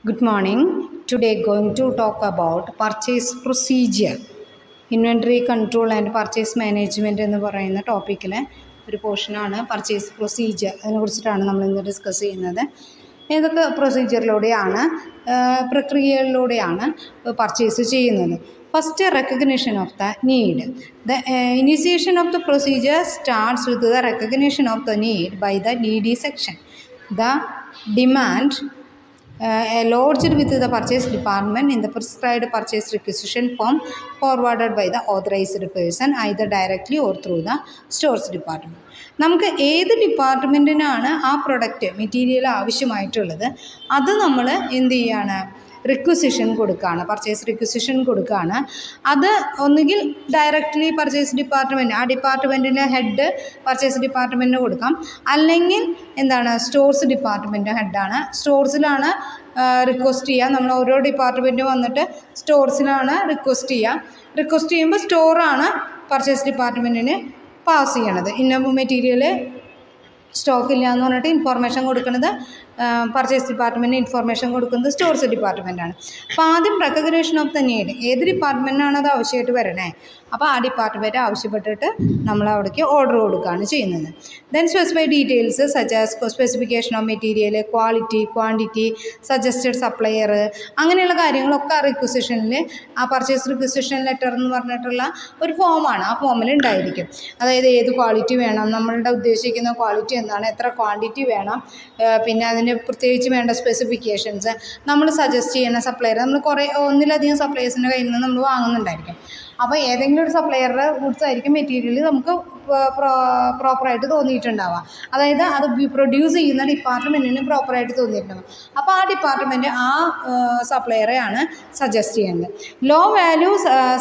Good morning. Today going to talk about purchase procedure. Inventory control and purchase management എന്ന് പറയുന്ന ടോപ്പിക്കിലെ ഒരു പോർഷനാണ് purchase procedure. അതിനെക്കുറിച്ചിട്ടാണ് നമ്മൾ ഇന്ന് ഡിസ്കസ് ചെയ്യുന്നത്. ഏതൊക്കെ പ്രൊസീജിയറിലൂടെയാണ് പ്രക്രിയകളിലൂടെയാണ് പർച്ചേസ് ചെയ്യുന്നത്. First, recognition of the need. The initiation of the procedure starts with the recognition of the need by the needy section. The demand lodged with the purchase department in the prescribed purchase requisition form forwarded by the authorized person either directly or through the stores department. നമുക്ക് ഏത് ഡിപ്പാർട്ട്മെൻറ്റിനാണ് ആ product material ആവശ്യമായിട്ടുള്ളത് അത് നമ്മൾ എന്ത് ചെയ്യാണ്, requisition കൊടുക്കുകയാണ്, purchase requisition കൊടുക്കുകയാണ്. അത് ഒന്നുകിൽ ഡയറക്റ്റ്ലി പർച്ചേസ് ഡിപ്പാർട്ട്മെൻറ്റ്, ആ ഡിപ്പാർട്ട്മെൻറ്റിൻ്റെ ഹെഡ് പർച്ചേസ് ഡിപ്പാർട്ട്മെൻറ്റിന് കൊടുക്കാം, അല്ലെങ്കിൽ എന്താണ് സ്റ്റോർസ് ഡിപ്പാർട്ട്മെൻറ്റ് ഹെഡാണ്, സ്റ്റോർസിലാണ് റിക്വസ്റ്റ് ചെയ്യുക. നമ്മൾ ഓരോ ഡിപ്പാർട്ട്മെൻറ്റ് വന്നിട്ട് സ്റ്റോർസിലാണ് റിക്വസ്റ്റ് ചെയ്യുക. റിക്വസ്റ്റ് ചെയ്യുമ്പോൾ സ്റ്റോറാണ് പർച്ചേസ് ഡിപ്പാർട്ട്മെൻറ്റിന് പാസ് ചെയ്യണത്. ഇന്ന മെറ്റീരിയൽ സ്റ്റോക്ക് ഇല്ല എന്ന് പറഞ്ഞിട്ട് ഇൻഫോർമേഷൻ കൊടുക്കുന്നത് പർച്ചേസ് ഡിപ്പാർട്ട്മെൻറ്റിന് ഇൻഫോർമേഷൻ കൊടുക്കുന്നത് സ്റ്റോർസ് ഡിപ്പാർട്ട്മെൻറ്റാണ്. അപ്പോൾ ആദ്യം റെക്കഗ്നേഷൻ ഓഫ് ദ നീഡ്, ഏത് ഡിപ്പാർട്ട്മെൻറ്റിനാണ് അത് ആവശ്യമായിട്ട് വരണേ, അപ്പോൾ ആ ഡിപ്പാർട്ട്മെൻറ്റ് ആവശ്യപ്പെട്ടിട്ട് നമ്മൾ അവിടേക്ക് ഓർഡർ കൊടുക്കുകയാണ് ചെയ്യുന്നത്. Then specify details such as specification of material, quality, quantity, suggested supplier, അങ്ങനെയുള്ള കാര്യങ്ങളൊക്കെ ആ റിക്വസിഷനിൽ, ആ പർച്ചേസ് റിക്വസിഷൻ ലെറ്റർ എന്ന് പറഞ്ഞിട്ടുള്ള ഒരു ഫോമാണ്, ആ ഫോമിൽ ഉണ്ടായിരിക്കും. അതായത് ഏത് ക്വാളിറ്റി വേണം, നമ്മളുടെ ഉദ്ദേശിക്കുന്ന ക്വാളിറ്റി എന്താണ്, എത്ര ക്വാണ്ടിറ്റി വേണം, പിന്നെ അതിന് പ്രത്യേകിച്ച് വേണ്ട സ്പെസിഫിക്കേഷൻസ്, നമ്മൾ സജസ്റ്റ് ചെയ്യുന്ന സപ്ലയർ, നമ്മൾ ഒന്നിലധികം സപ്ലയേഴ്സിൻ്റെ കയ്യിൽ നിന്ന് നമ്മൾ വാങ്ങുന്നുണ്ടായിരിക്കും. അപ്പോൾ ഏതെങ്കിലും ഒരു സപ്ലയറുടെ ഗുഡ്സ് ആയിരിക്കും മെറ്റീരിയൽ നമുക്ക് പ്രോപ്പറായിട്ട് തോന്നിയിട്ടുണ്ടാവുക. അതായത് അത് പ്രൊഡ്യൂസ് ചെയ്യുന്ന ഡിപ്പാർട്ട്മെൻറ്റിന് പ്രോപ്പറായിട്ട് തോന്നിയിട്ടുണ്ടാവും. അപ്പോൾ ആ ഡിപ്പാർട്ട്മെൻറ്റ് ആ സപ്ലയറെയാണ് സജസ്റ്റ് ചെയ്യുന്നത്. Low value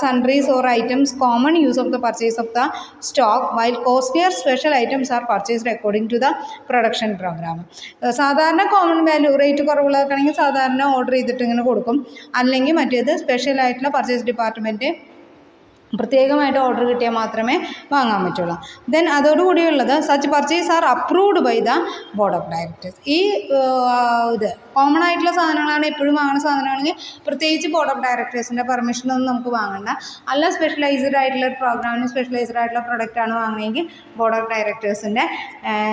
sundries or items common use of the purchase of the stock while costlier special items are purchased according to the production programme. സാധാരണ കോമൺ വാല്യൂ റേറ്റ് കുറവുള്ളതൊക്കെ ആണെങ്കിൽ സാധാരണ ഓർഡർ ചെയ്തിട്ട് ഇങ്ങനെ കൊടുക്കും, അല്ലെങ്കിൽ മറ്റേത് സ്പെഷ്യൽ ആയിട്ടുള്ള പർച്ചേസ് ഡിപ്പാർട്ട്മെൻറ്റ് പ്രത്യേകമായിട്ട് ഓർഡർ കിട്ടിയാൽ മാത്രമേ വാങ്ങാൻ പറ്റുള്ളൂ. ദെൻ അതോടുകൂടിയുള്ളത് such purchase are approved by the board of directors. ഈ ഇത് കോമൺ ആയിട്ടുള്ള സാധനങ്ങളാണ്, എപ്പോഴും വാങ്ങുന്ന സാധനമാണെങ്കിൽ പ്രത്യേകിച്ച് ബോർഡ് ഓഫ് ഡയറക്ടേഴ്സിൻ്റെ പെർമിഷനൊന്നും നമുക്ക് വാങ്ങണ്ട. അല്ല സ്പെഷ്യലൈസ്ഡ് ആയിട്ടുള്ള ഒരു പ്രോഗ്രാമിന് സ്പെഷ്യലൈസ്ഡ് ആയിട്ടുള്ള പ്രൊഡക്റ്റാണ് വാങ്ങണമെങ്കിൽ ബോർഡ് ഓഫ് ഡയറക്ടേഴ്സിൻ്റെ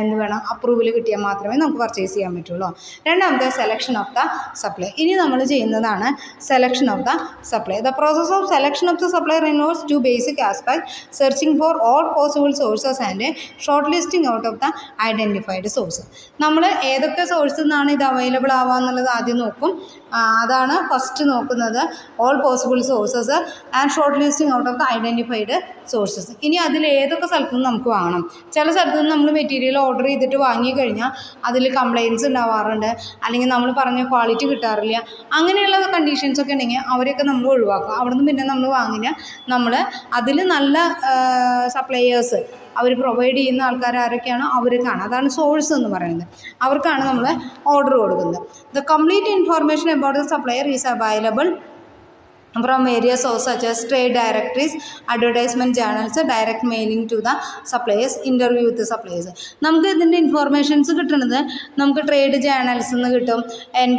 എന്ത് വേണം, അപ്രൂവൽ കിട്ടിയാൽ മാത്രമേ നമുക്ക് പർച്ചേസ് ചെയ്യാൻ പറ്റുള്ളൂ. രണ്ടാമത്തെ സെലക്ഷൻ ഓഫ് ദ സപ്ലൈ. ഇനി നമ്മൾ ചെയ്യുന്നതാണ് selection of the supply. The process of selection of the supplier involves two basic aspects: searching for all possible sources and shortlisting out of the identified sources. നമ്മൾ ഏതൊക്കെ സോഴ്സിൽ നിന്നാണ് ഇത് available ആവുക എന്നുള്ളത് ആദ്യം നോക്കും. അതാണ് ഫസ്റ്റ് നോക്കുന്നത്, all possible sources and short listing out of the identified sources. ഇനി അതിൽ ഏതൊക്കെ സ്ഥലത്തു നിന്ന് നമുക്ക് വാങ്ങണം. ചില സ്ഥലത്തു നിന്ന് നമ്മൾ മെറ്റീരിയൽ ഓർഡർ ചെയ്തിട്ട് വാങ്ങിക്കഴിഞ്ഞാൽ അതിൽ കംപ്ലയിൻറ്റ്സ് ഉണ്ടാവാറുണ്ട്, അല്ലെങ്കിൽ നമ്മൾ പറഞ്ഞ ക്വാളിറ്റി കിട്ടാറില്ല. അങ്ങനെയുള്ള കണ്ടീഷൻസൊക്കെ ഉണ്ടെങ്കിൽ അവരെയൊക്കെ നമ്മൾ ഒഴിവാക്കുക. അവിടെ നിന്ന് പിന്നെ നമ്മൾ വാങ്ങില്ല. നമ്മൾ അതിൽ നല്ല സപ്ലയേഴ്സ് അവർ പ്രൊവൈഡ് ചെയ്യുന്ന ആൾക്കാർ ആരൊക്കെയാണോ അവർക്കാണ്, അതാണ് സോഴ്സ് എന്ന് പറയുന്നത്, അവർക്കാണ് നമ്മൾ ഓർഡർ കൊടുക്കുന്നത്. The complete information about the supplier is available from various sources such as trade directories, advertisement journals, direct mailing to the suppliers, interview with the suppliers. നമുക്ക് ഇതിൻ്റെ ഇൻഫോർമേഷൻസ് കിട്ടുന്നത് നമുക്ക് ട്രേഡ് ജേണൽസിൽ നിന്ന് കിട്ടും,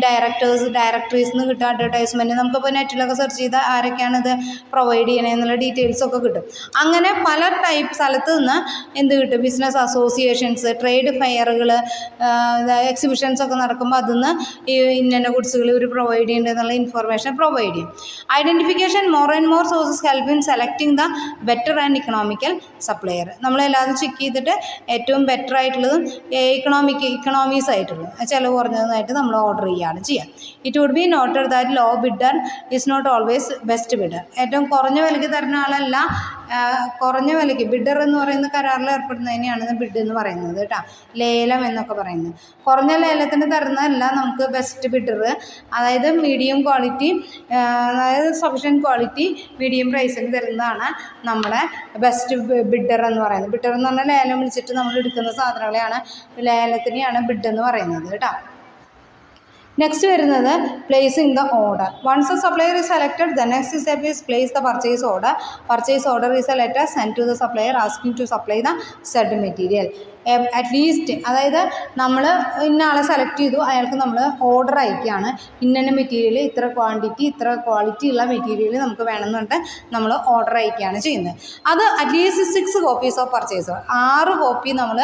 ഡയറക്ടറീസിൽ നിന്ന് കിട്ടും, അഡ്വർടൈസ്മെൻറ്റ് നമുക്കിപ്പോൾ നെറ്റിലൊക്കെ സെർച്ച് ചെയ്താൽ ആരൊക്കെയാണിത് പ്രൊവൈഡ് ചെയ്യണേ എന്നുള്ള ഡീറ്റെയിൽസൊക്കെ കിട്ടും. അങ്ങനെ പല ടൈപ്പ് സ്ഥലത്ത് നിന്ന് എന്ത് കിട്ടും, ബിസിനസ് അസോസിയേഷൻസ്, ട്രേഡ് ഫെയറുകൾ, എക്സിബിഷൻസൊക്കെ നടക്കുമ്പോൾ അതിൽ നിന്ന് ഇന്ന ഗുഡ്സുകൾ ഇവർ പ്രൊവൈഡ് ചെയ്യുന്നുണ്ട് എന്നുള്ള ഇൻഫോർമേഷൻ പ്രൊവൈഡ് ചെയ്യും. Identification more and more sources help in selecting the better and economical supplier. നമ്മളെല്ലാവരും ചെക്ക് ചെയ്തിട്ട് ഏറ്റവും ബെറ്റർ ആയിട്ടുള്ളതും ഇക്കണോമീസ് ആയിട്ടുള്ളതും ചിലവ് കുറഞ്ഞതുമായിട്ട് നമ്മൾ ഓർഡർ ചെയ്യുകയാണ് ചെയ്യുക. It would be noted that low bidder is not always best bidder. ഏറ്റവും കുറഞ്ഞ വിലയ്ക്ക് തരുന്ന ആളല്ല, കുറഞ്ഞ വിലയ്ക്ക് ബിഡർ എന്ന് പറയുന്ന കരാറിൽ ഏർപ്പെടുന്നതിനെയാണ് ബിഡ് എന്ന് പറയുന്നത് കേട്ടോ, ലേലം എന്നൊക്കെ പറയുന്നത്. കുറഞ്ഞ ലേലത്തിന് തരുന്നതല്ല നമുക്ക് ബെസ്റ്റ് ബിഡർ. അതായത് മീഡിയം ക്വാളിറ്റി, അതായത് സഫിഷ്യൻറ്റ് ക്വാളിറ്റി മീഡിയം പ്രൈസിന് തരുന്നതാണ് നമ്മളെ ബെസ്റ്റ് ബിഡർ എന്ന് പറയുന്നത്. ബിഡർ എന്ന് പറഞ്ഞാൽ ലേലം വിളിച്ചിട്ട് നമ്മൾ എടുക്കുന്ന സാധനങ്ങളെയാണ്, ലേലത്തിനെയാണ് ബിഡ് എന്ന് പറയുന്നത് കേട്ടോ. നെക്സ്റ്റ് വരുന്നത് placing the order. Once a supplier is selected, the next step is place the purchase order. Purchase order is a letter send to the supplier asking to supply the said material. At least അതായത് നമ്മൾ ഇന്ന ആളെ select ചെയ്തു, അയാൾക്ക് നമ്മൾ order അയക്കുകയാണ്, ഇന്ന material ഇത്ര ക്വാണ്ടിറ്റി ഇത്ര ക്വാളിറ്റി ഉള്ള മെറ്റീരിയൽ നമുക്ക് വേണമെന്ന് പറഞ്ഞിട്ട് നമ്മൾ ഓർഡർ അയക്കുകയാണ് ചെയ്യുന്നത്. അത് at least 6 copies of purchase, 6 copy നമ്മൾ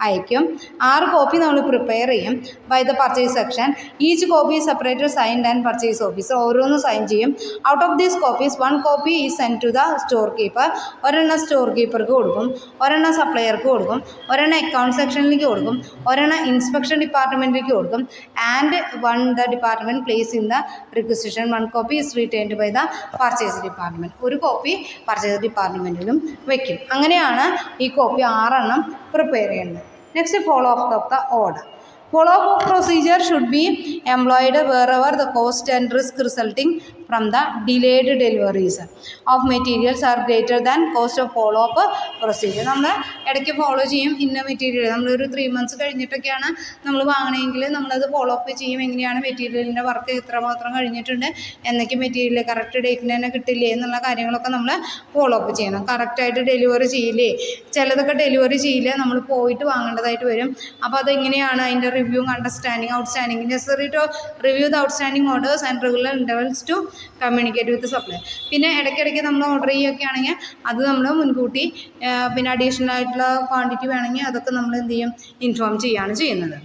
അയക്കും, 6 കോപ്പി നമ്മൾ പ്രിപ്പയർ ചെയ്യും by the purchase section. Each copy separated signed and purchase officer, ഓരോന്ന് സൈൻ ചെയ്യും. Out of these copies 1 copy is send to the store keeper, ഒരെണ്ണം സ്റ്റോർ കീപ്പർക്ക് കൊടുക്കും, ഒരെണ്ണം സപ്ലയർക്ക് കൊടുക്കും, ഒരെണ്ണം അക്കൗണ്ട് സെക്ഷനിലേക്ക് കൊടുക്കും, ഒരെണ്ണം ഇൻസ്പെക്ഷൻ ഡിപ്പാർട്ട്മെൻറ്റിലേക്ക് കൊടുക്കും. And 1 the department place in the requisition 1 copy is returned by the purchase department, ഒരു കോപ്പി പർച്ചേസ് ഡിപ്പാർട്ട്മെൻറ്റിലും വയ്ക്കും. അങ്ങനെയാണ് ഈ കോപ്പി 6 എണ്ണം പ്രിപ്പയർ ചെയ്യേണ്ടത്. Next, follow up of the order. Follow up procedure should be employed wherever the cost and risk resulting from the delayed deliveries of materials are greater than cost of follow up procedure. നമ്മൾ ഇടയ്ക്ക് follow ചെയ്യും ഇന്ന material, നമ്മളൊരു 3 months കഴിഞ്ഞിട്ടൊക്കെയാണ് നമ്മൾ വാങ്ങണമെങ്കിൽ നമ്മളത് follow up ചെയ്യും. എങ്ങനെയാണ് മെറ്റീരിയലിൻ്റെ വർക്ക് എത്രമാത്രം കഴിഞ്ഞിട്ടുണ്ട്, എന്നൊക്കെ മെറ്റീരിയൽ കറക്റ്റ് ഡേറ്റിന് തന്നെ കിട്ടില്ലേ എന്നുള്ള കാര്യങ്ങളൊക്കെ നമ്മൾ ഫോളോ അപ്പ് ചെയ്യണം. കറക്റ്റായിട്ട് ഡെലിവറി ചെയ്യില്ലേ, ചിലതൊക്കെ ഡെലിവറി ചെയ്യില്ല, നമ്മൾ പോയിട്ട് വാങ്ങേണ്ടതായിട്ട് വരും. അപ്പോൾ അതെങ്ങനെയാണ് അതിൻ്റെ review, understanding, outstanding, necessary to review the outstanding orders and regular intervals to communicate with supplier. പിന്നെ ഇടയ്ക്കിടയ്ക്ക് നമ്മൾ ഓർഡർ ചെയ്യുകയൊക്കെ ആണെങ്കിൽ അത് നമ്മൾ മുൻകൂട്ടി പിന്നെ അഡീഷണൽ ആയിട്ടുള്ള ക്വാണ്ടിറ്റി വേണമെങ്കിൽ അതൊക്കെ നമ്മൾ എന്ത് ചെയ്യും, ഇൻഫോം ചെയ്യുകയാണ് ചെയ്യുന്നത്.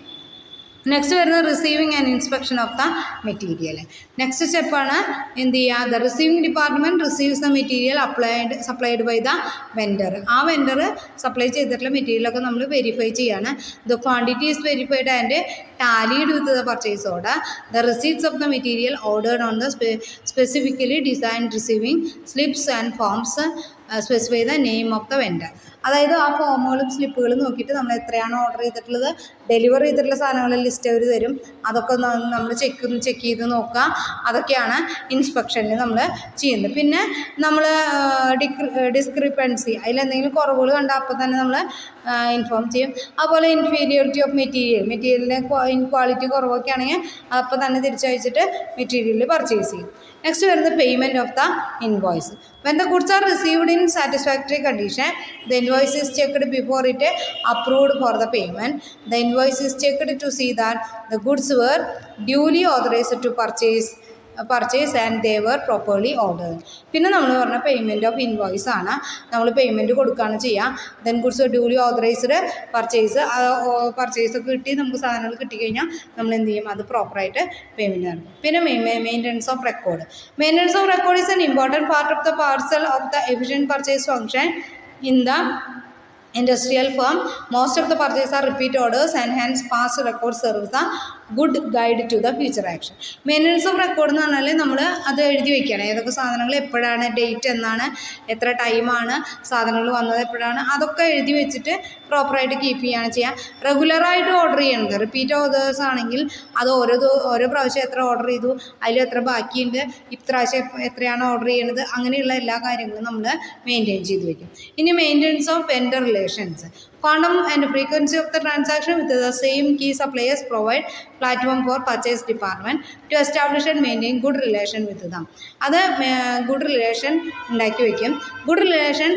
നെക്സ്റ്റ് വരുന്നത് receiving and inspection of the material. Next സ്റ്റെപ്പാണ് എന്ത് ചെയ്യുക, the receiving department receives the material supplied by the vendor. ആ വെൻഡർ സപ്ലൈ ചെയ്തിട്ടുള്ള മെറ്റീരിയലൊക്കെ നമ്മൾ വെരിഫൈ ചെയ്യാണ്. The quantity is verified and tallied with the purchase order. The receipts of the material ordered on the specifically designed receiving slips and forms specify the name of the vendor. അതായത് ആ ഫോമുകളും സ്ലിപ്പുകളും നോക്കിയിട്ട് നമ്മൾ എത്രയാണ് order ചെയ്തിട്ടുള്ളത്, deliver ചെയ്തിട്ടുള്ള സാധനങ്ങളുടെ list അവർ തരും. അതൊക്കെ നമ്മൾ ചെക്ക് ചെയ്ത് നോക്കുക. അതൊക്കെയാണ് ഇൻസ്പെക്ഷനിൽ നമ്മൾ ചെയ്യുന്നത്. പിന്നെ നമ്മൾ ഡിസ്ക്രിപ്പൻസി, അതിലെന്തെങ്കിലും കുറവുകൾ കണ്ടാൽ അപ്പോൾ തന്നെ നമ്മൾ ഇൻഫോം ചെയ്യും. അതുപോലെ ഇൻഫീരിയോറിറ്റി ഓഫ് മെറ്റീരിയലിൻ്റെ ക്വാളിറ്റി കുറവൊക്കെ ആണെങ്കിൽ അപ്പോൾ തന്നെ തിരിച്ചയച്ചിട്ട് മെറ്റീരിയൽ പർച്ചേസ് ചെയ്യും. നെക്സ്റ്റ് വരുന്നത് payment of the invoice. When the goods are received in satisfactory condition, the invoice is checked before it approved for the payment. The invoice is checked to see that the goods were duly authorized to purchase and they were properly ordered. പിന്നെ നമ്മൾ പറഞ്ഞ payment of invoice ആണ്. നമ്മൾ payment കൊടുക്കുകയാണ് ചെയ്യുക. Then goods duly authorised purchase കിട്ടി, നമുക്ക് സാധനങ്ങൾ കിട്ടിക്കഴിഞ്ഞാൽ നമ്മൾ എന്ത് ചെയ്യും, അത് പ്രോപ്പറായിട്ട് പേയ്മെൻറ്റ് നടക്കും. പിന്നെ maintenance of record. Maintenance of record is an important part of the parcel of the efficient purchase function in the industrial firm. Most of the purchases are repeat orders and hence past record serves a good guide to the future action. Maintenance of record എന്ന് പറഞ്ഞാൽ നമ്മൾ അത് എഴുതി വയ്ക്കുകയാണ്. ഏതൊക്കെ സാധനങ്ങൾ എപ്പോഴാണ്, date എന്നാണ്, എത്ര ടൈമാണ് സാധനങ്ങൾ വന്നത്, എപ്പോഴാണ്, അതൊക്കെ എഴുതി വെച്ചിട്ട് പ്രോപ്പറായിട്ട് കീപ്പ് ചെയ്യുകയാണ് ചെയ്യുക. റെഗുലറായിട്ട് ഓർഡർ ചെയ്യണത്, റിപ്പീറ്റ് ഓർഡേഴ്സ് ആണെങ്കിൽ അത് ഓരോ പ്രാവശ്യം എത്ര ഓർഡർ ചെയ്തു, അതിൽ എത്ര ബാക്കിയുണ്ട്, ഇപ്രാവശ്യം എത്രയാണ് ഓർഡർ ചെയ്യണത്, അങ്ങനെയുള്ള എല്ലാ കാര്യങ്ങളും നമ്മൾ മെയിൻറ്റെയിൻ ചെയ്ത് വയ്ക്കും. ഇനി maintenance of vendor relations. Quantum and frequency of the transaction with the same key suppliers provide platform for purchase department to establish and maintain good relation with them. അത് ഗുഡ് റിലേഷൻ ഉണ്ടാക്കി വയ്ക്കും. Good relation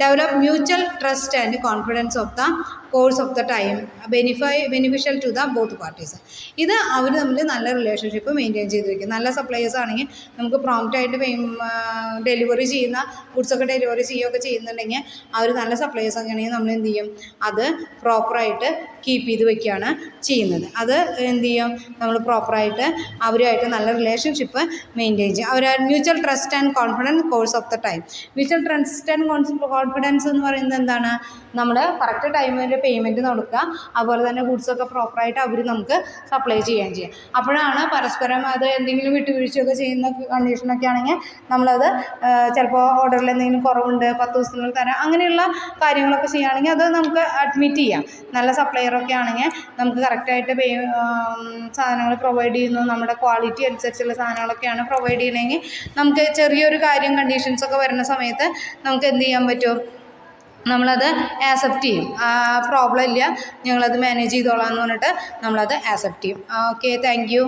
develop mutual trust and confidence of the course of the time beneficial to the both parties. ഇത് അവർ തമ്മിൽ നല്ല relationship maintain ചെയ്ത് വയ്ക്കും. നല്ല suppliers ആണെങ്കിൽ നമുക്ക് പ്രോംപ്റ്റായിട്ട് ഡെലിവറി ചെയ്യുന്ന ഗുഡ്സൊക്കെ ഡെലിവറി ചെയ്യുകയൊക്കെ ചെയ്യുന്നുണ്ടെങ്കിൽ അവർ നല്ല സപ്ലൈയേഴ്സ് ആണെങ്കിൽ നമ്മൾ എന്ത് ചെയ്യും, അത് പ്രോപ്പറായിട്ട് കീപ്പ് ചെയ്ത് വയ്ക്കുകയാണ് ചെയ്യുന്നത്. അത് എന്ത് ചെയ്യും, നമ്മൾ പ്രോപ്പറായിട്ട് അവരുമായിട്ട് നല്ല റിലേഷൻഷിപ്പ് മെയിൻറ്റെയിൻ ചെയ്യും. അവർ mutual trust and confidence course of the time. Mutual trust and confidence എന്ന് പറയുന്നത് എന്താണ്, നമ്മൾ കറക്റ്റ് ടൈമിൽ പേയ്മെൻറ്റ് കൊടുക്കുക, അതുപോലെ തന്നെ ഗുഡ്സൊക്കെ പ്രോപ്പറായിട്ട് അവർ നമുക്ക് സപ്ലൈ ചെയ്യുകയും ചെയ്യും. അപ്പോഴാണ് പരസ്പരം അത് എന്തെങ്കിലും വിട്ടുവീഴ്ചയൊക്കെ ചെയ്യുന്ന കണ്ടീഷനൊക്കെ ആണെങ്കിൽ നമ്മളത് ചിലപ്പോൾ ഓർഡറിൽ എന്തെങ്കിലും കുറവുണ്ട്, 10 ദിവസത്തിനുള്ളിൽ തരാം, അങ്ങനെയുള്ള കാര്യങ്ങളൊക്കെ ചെയ്യുകയാണെങ്കിൽ അത് നമുക്ക് അഡ്മിറ്റ് ചെയ്യാം. നല്ല സപ്ലയറൊക്കെ ആണെങ്കിൽ നമുക്ക് കറക്റ്റായിട്ട് സാധനങ്ങൾ പ്രൊവൈഡ് ചെയ്യുന്നു, നമ്മുടെ ക്വാളിറ്റി അനുസരിച്ചുള്ള സാധനങ്ങളൊക്കെയാണ് പ്രൊവൈഡ് ചെയ്യണമെങ്കിൽ നമുക്ക് ചെറിയൊരു കാര്യം കണ്ടീഷൻസൊക്കെ വരുന്ന സമയത്ത് നമുക്ക് എന്ത് ചെയ്യാൻ പറ്റും, നമ്മളത് ആക്സെപ്റ്റ് ചെയ്യും. പ്രോബ്ലം ഇല്ല, ഞങ്ങളത് മാനേജ് ചെയ്തോളാം എന്ന് പറഞ്ഞിട്ട് നമ്മളത് ആക്സെപ്റ്റ് ചെയ്യും. Okay, thank you.